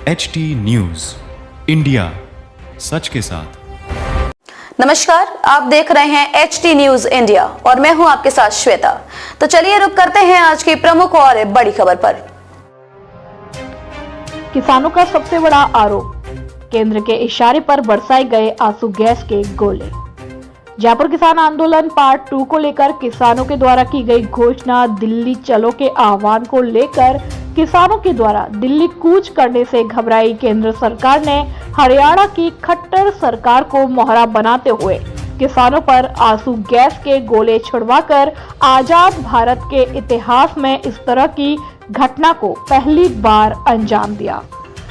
HT news India, सच के साथ। नमस्कार, आप देख रहे हैं HT न्यूज इंडिया और मैं हूं आपके साथ श्वेता। तो चलिए रुक करते हैं आज की प्रमुख और बड़ी खबर पर। किसानों का सबसे बड़ा आरोप, केंद्र के इशारे पर बरसाए गए आंसू गैस के गोले। जयपुर किसान आंदोलन पार्ट 2 को लेकर किसानों के द्वारा की गई घोषणा दिल्ली चलो के आह्वान को लेकर किसानों के द्वारा दिल्ली कूच करने से घबराई केंद्र सरकार ने हरियाणा की खट्टर सरकार को मोहरा बनाते हुए किसानों पर आंसू गैस के गोले छिड़वाकर आजाद भारत के इतिहास में इस तरह की घटना को पहली बार अंजाम दिया।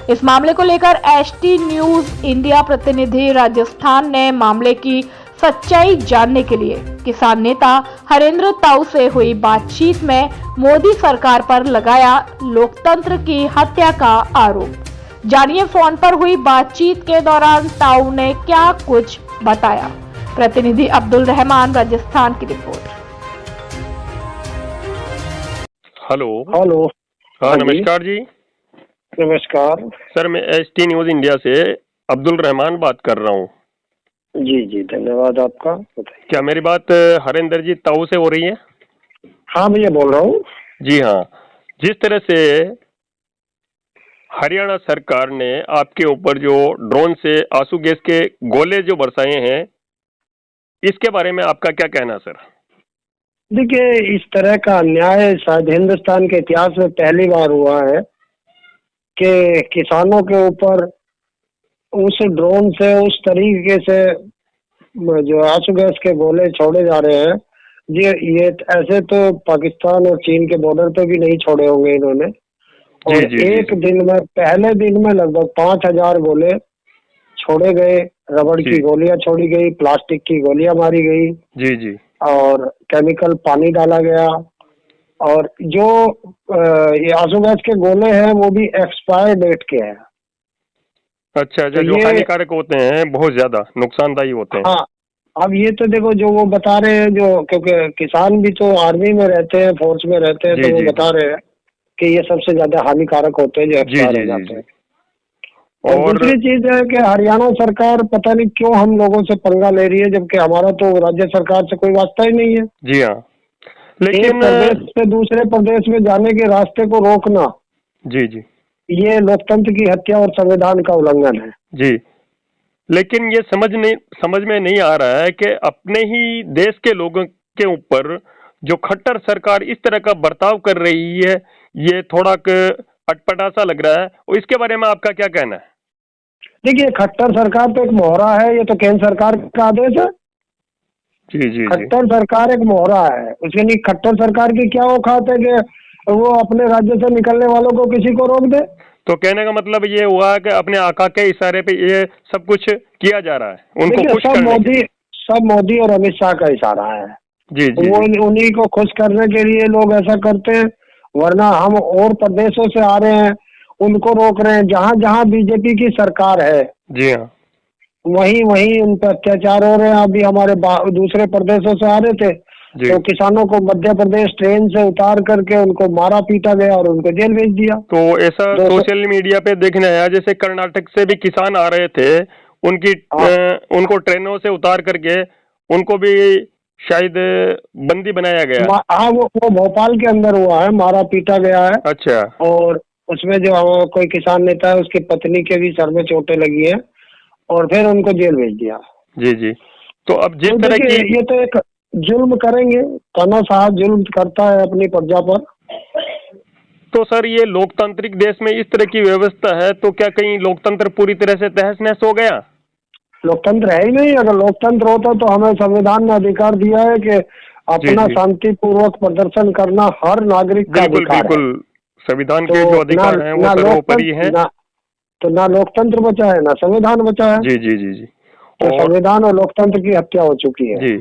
इस मामले को लेकर HT न्यूज इंडिया प्रतिनिधि राजस्थान ने मामले की सच्चाई जानने के लिए किसान नेता हरेंद्र ताऊ से हुई बातचीत में मोदी सरकार पर लगाया लोकतंत्र की हत्या का आरोप। जानिए फोन पर हुई बातचीत के दौरान ताऊ ने क्या कुछ बताया। प्रतिनिधि अब्दुल रहमान, राजस्थान की रिपोर्ट। हेलो। हाँ नमस्कार जी। नमस्कार सर, मैं HT न्यूज इंडिया से अब्दुल रहमान बात कर रहा हूँ। जी धन्यवाद आपका। बताइए। क्या मेरी बात हरेंद्र जी ताऊ से हो रही है? हाँ भैया बोल रहा हूँ। जी हाँ। जिस तरह से हरियाणा सरकार ने आपके ऊपर जो ड्रोन से आंसू गैस के गोले जो बरसाए हैं, इसके बारे में आपका क्या कहना सर? देखिए, इस तरह का अन्याय शायद हिंदुस्तान के इतिहास में पहली बार हुआ है कि किसानों के ऊपर उस ड्रोन से उस तरीके से जो आंसू गैस के गोले छोड़े जा रहे हैं। ये ऐसे तो पाकिस्तान और चीन के बॉर्डर पे भी नहीं छोड़े होंगे इन्होंने। और एक दिन में, पहले दिन में लगभग 5000 गोले छोड़े गए। रबड़ की गोलियां छोड़ी गई, प्लास्टिक की गोलियां मारी गई। जी। और केमिकल पानी डाला गया। और जो ये आंसू गैस के गोले हैं वो भी एक्सपायर डेट के हैं। अच्छा, तो जो हानिकारक होते हैं, बहुत ज्यादा नुकसानदायी होते हैं। हाँ, अब ये तो देखो जो वो बता रहे हैं, जो क्योंकि किसान भी तो आर्मी में रहते हैं, फोर्स में रहते हैं, तो वो बता रहे हैं कि ये सबसे ज्यादा हानिकारक होते हैं जो एक्सपायर हो जाते हैं। और दूसरी चीज है कि हरियाणा सरकार पता नहीं क्यों हम लोगों से पंगा ले रही है, जबकि हमारा तो राज्य सरकार से कोई वास्ता ही नहीं है। जी हाँ, लेकिन एक प्रदेश से दूसरे प्रदेश में जाने के रास्ते को रोकना, जी, ये लोकतंत्र की हत्या और संविधान का उल्लंघन है। जी, लेकिन ये समझ में नहीं आ रहा है कि अपने ही देश के लोगों के ऊपर जो खट्टर सरकार इस तरह का बर्ताव कर रही है, ये थोड़ा अटपटा सा लग रहा है। और इसके बारे में आपका क्या कहना है? देखिए, खट्टर सरकार तो एक मोहरा है, ये तो केंद्र सरकार का आदेश है। जी। खट्टर सरकार एक मोहरा है। उसके लिए खट्टर सरकार की क्या औकात है कि वो अपने राज्य से निकलने वालों को किसी को रोक दे? तो कहने का मतलब ये हुआ कि अपने आका के इशारे पे ये सब कुछ किया जा रहा है, उनको खुश करने के लिए। सब मोदी और अमित शाह का इशारा है। जी। वो उन्हीं को खुश करने के लिए लोग ऐसा करते हैं, वरना हम और प्रदेशों से आ रहे हैं उनको रोक रहे हैं। जहाँ जहाँ बीजेपी की सरकार है, जी हाँ, वहीं उन पर अत्याचार हो रहे हैं। अभी हमारे दूसरे प्रदेशों से आ रहे थे तो किसानों को मध्य प्रदेश ट्रेन से उतार करके उनको मारा पीटा गया और उनको जेल भेज दिया। तो ऐसा सोशल मीडिया पे देखने आया, जैसे कर्नाटक से भी किसान आ रहे थे, उनको ट्रेनों से उतार करके उनको भी शायद बंदी बनाया गया। हाँ, वो भोपाल के अंदर हुआ है, मारा पीटा गया है। अच्छा। और उसमें जो कोई किसान नेता है उसकी पत्नी के भी सर में चोटें लगी है और फिर उनको जेल भेज दिया। जी। तो अब जिस तरह की ये तो एक जुल्म करेंगे, तानाशाह जुल्म करता है अपनी प्रजा पर। तो सर, ये लोकतांत्रिक देश में इस तरह की व्यवस्था है, तो क्या कहीं लोकतंत्र पूरी तरह से तहस नहस हो गया? लोकतंत्र है ही नहीं। अगर लोकतंत्र होता तो हमें संविधान ने अधिकार दिया है कि अपना शांतिपूर्वक प्रदर्शन करना हर नागरिक का अधिकार है। बिल्कुल, संविधान के जो अधिकार हैं वो सर्वोपरि हैं। तो ना लोकतंत्र बचा है, ना संविधान बचा है। जी। तो संविधान और लोकतंत्र की हत्या हो चुकी है। जी।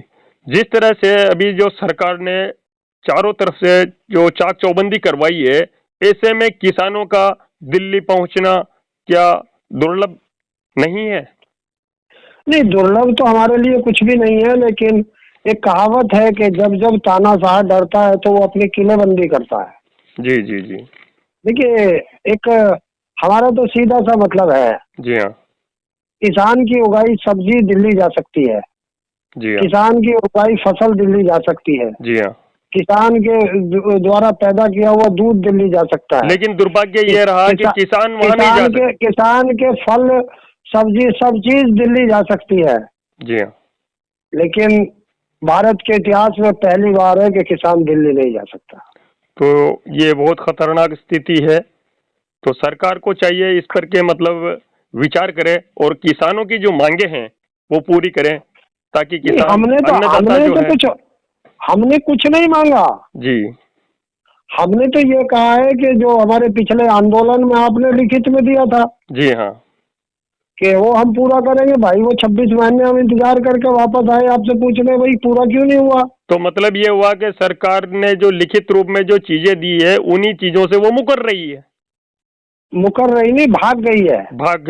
जिस तरह से अभी जो सरकार ने चारों तरफ से जो चाक चौबंदी करवाई है, ऐसे में किसानों का दिल्ली पहुंचना क्या दुर्लभ नहीं है? नहीं, दुर्लभ तो हमारे लिए कुछ भी नहीं है, लेकिन एक कहावत है कि जब जब तानाशाह डरता है तो वो अपनी किलेबंदी करता है। जी। देखिए, एक हमारा तो सीधा सा मतलब है, जी हाँ, किसान की उगाई सब्जी दिल्ली जा सकती है, जी हाँ, किसान की उगाई फसल दिल्ली जा सकती है, जी हाँ। किसान के द्वारा पैदा किया हुआ दूध दिल्ली जा सकता है। लेकिन दुर्भाग्य ये रहा कि किसान वहां नहीं जा सकते। किसान के फल सब्जी सब चीज दिल्ली जा सकती है, जी हाँ, लेकिन भारत के इतिहास में पहली बार है कि किसान दिल्ली नहीं जा सकता। तो ये बहुत खतरनाक स्थिति है। तो सरकार को चाहिए इस पर के मतलब विचार करे और किसानों की जो मांगे हैं वो पूरी करें, ताकि किसान हमने कुछ नहीं मांगा जी। हमने तो ये कहा है कि जो हमारे पिछले आंदोलन में आपने लिखित में दिया था, जी हाँ, कि वो हम पूरा करेंगे। भाई वो 26 महीने हम इंतजार करके वापस आए आपसे पूछने, भाई पूरा क्यों नहीं हुआ? तो मतलब ये हुआ कि सरकार ने जो लिखित रूप में जो चीजें दी है उन्हीं चीजों से वो मुकर रही है। मुकर रही नहीं, भाग गई है। भाग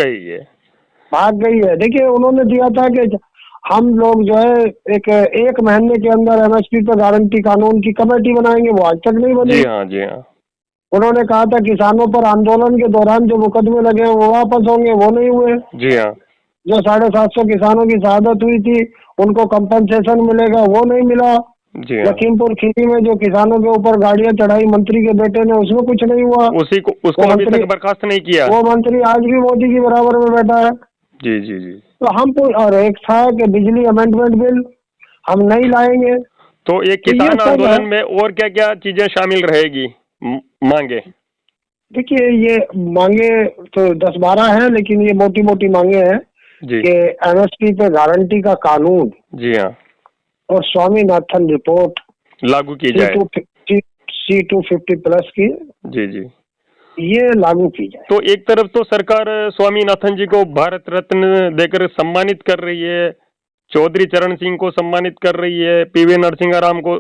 गई है। देखिए उन्होंने दिया था कि हम लोग जो है एक महीने के अंदर MSP पे गारंटी कानून की कमेटी बनाएंगे, वो आज तक नहीं बनी। जी हाँ, जी हाँ। उन्होंने कहा था किसानों पर आंदोलन के दौरान जो मुकदमे लगे हैं वो वापस होंगे, वो नहीं हुए। जी हाँ। जो 750 किसानों की शहादत हुई थी उनको कंपनसेशन मिलेगा, वो नहीं मिला। जी हाँ। लखीमपुर खीरी में जो किसानों के ऊपर गाड़ियां चढ़ाई मंत्री के बेटे ने, उसमें कुछ नहीं हुआ। उसको अभी तक बर्खास्त नहीं किया। वो मंत्री आज भी मोदी की बराबर में बैठा है। जी जी जी। तो हम और एक था कि बिजली अमेंडमेंट बिल हम नहीं लाएंगे। तो एक किसान आंदोलन में और क्या क्या चीजें शामिल रहेगी मांगे? देखिए ये मांगे तो 10-12 है, लेकिन ये मोटी मोटी मांगे हैं कि MSP पे गारंटी का कानून, जी हाँ, और स्वामीनाथन रिपोर्ट लागू की जाए, C250+ की, जी जी, ये लागू की जाए। तो एक तरफ तो सरकार स्वामीनाथन जी को भारत रत्न देकर सम्मानित कर रही है, चौधरी चरण सिंह को सम्मानित कर रही है, PV नरसिंहाराम को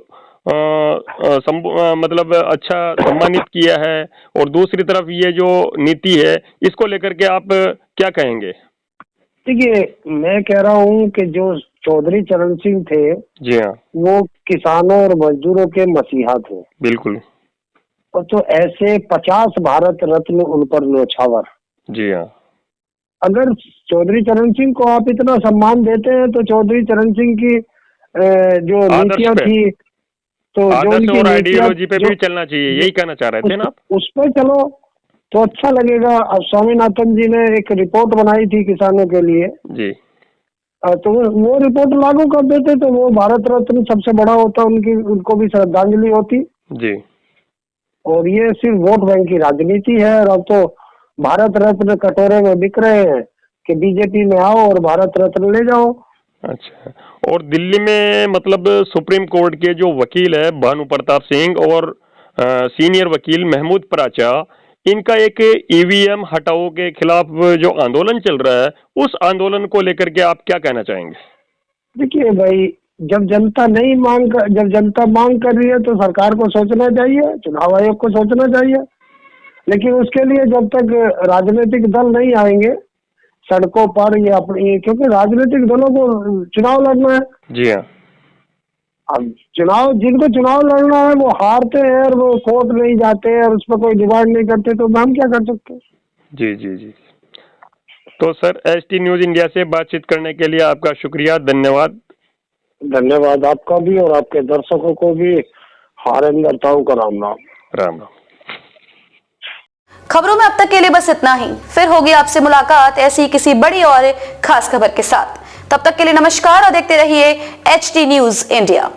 मतलब अच्छा सम्मानित किया है, और दूसरी तरफ ये जो नीति है इसको लेकर के आप क्या कहेंगे? देखिए मैं कह रहा हूँ कि जो चौधरी चरण सिंह थे, जी हाँ, वो किसानों और मजदूरों के मसीहा थे। बिल्कुल। और तो ऐसे 50 भारत रत्न उन पर न्योछावर। जी हाँ। अगर चौधरी चरण सिंह को आप इतना सम्मान देते हैं तो चौधरी चरण सिंह की जो नीतियां थी, तो जो उनकी आइडियोलॉजी पे भी चलना चाहिए, यही कहना चाह रहे थे ना आप? उस पर चलो तो अच्छा लगेगा। अब स्वामीनाथन जी ने एक रिपोर्ट बनाई थी किसानों के लिए जी, तो वो रिपोर्ट लागू कर देते तो वो भारत रत्न सबसे बड़ा होता, उनको भी श्रद्धांजलि होती जी। और ये सिर्फ वोट बैंक की राजनीति है। और अब तो भारत रत्न कटोरे में बिक रहे हैं कि बीजेपी में आओ और भारत रत्न ले जाओ। अच्छा, और दिल्ली में मतलब सुप्रीम कोर्ट के जो वकील है भानु प्रताप सिंह और सीनियर वकील महमूद पराचा, इनका एक EVM हटाओ के खिलाफ जो आंदोलन चल रहा है, उस आंदोलन को लेकर के आप क्या कहना चाहेंगे? देखिए भाई, जब जनता मांग कर रही है तो सरकार को सोचना चाहिए, चुनाव आयोग को सोचना चाहिए, लेकिन उसके लिए जब तक राजनीतिक दल नहीं आएंगे सड़कों पर या अपनी, क्योंकि राजनीतिक दलों को चुनाव लड़ना है। जी हाँ। अब जिनको चुनाव लड़ना है वो हारते हैं और वो कोर्ट नहीं जाते हैं और उस पर कोई डिमांड नहीं करते, तो हम क्या कर सकते हैं? जी जी जी। तो सर, HT न्यूज इंडिया से बातचीत करने के लिए आपका शुक्रिया, धन्यवाद। धन्यवाद आपका भी और आपके दर्शकों को भी। हरेंद्र ताऊ का राम राम। राम राम। खबरों में अब तक के लिए बस इतना ही। फिर होगी आपसे मुलाकात ऐसी किसी बड़ी और खास खबर के साथ। तब तक के लिए नमस्कार और देखते रहिए HT न्यूज इंडिया।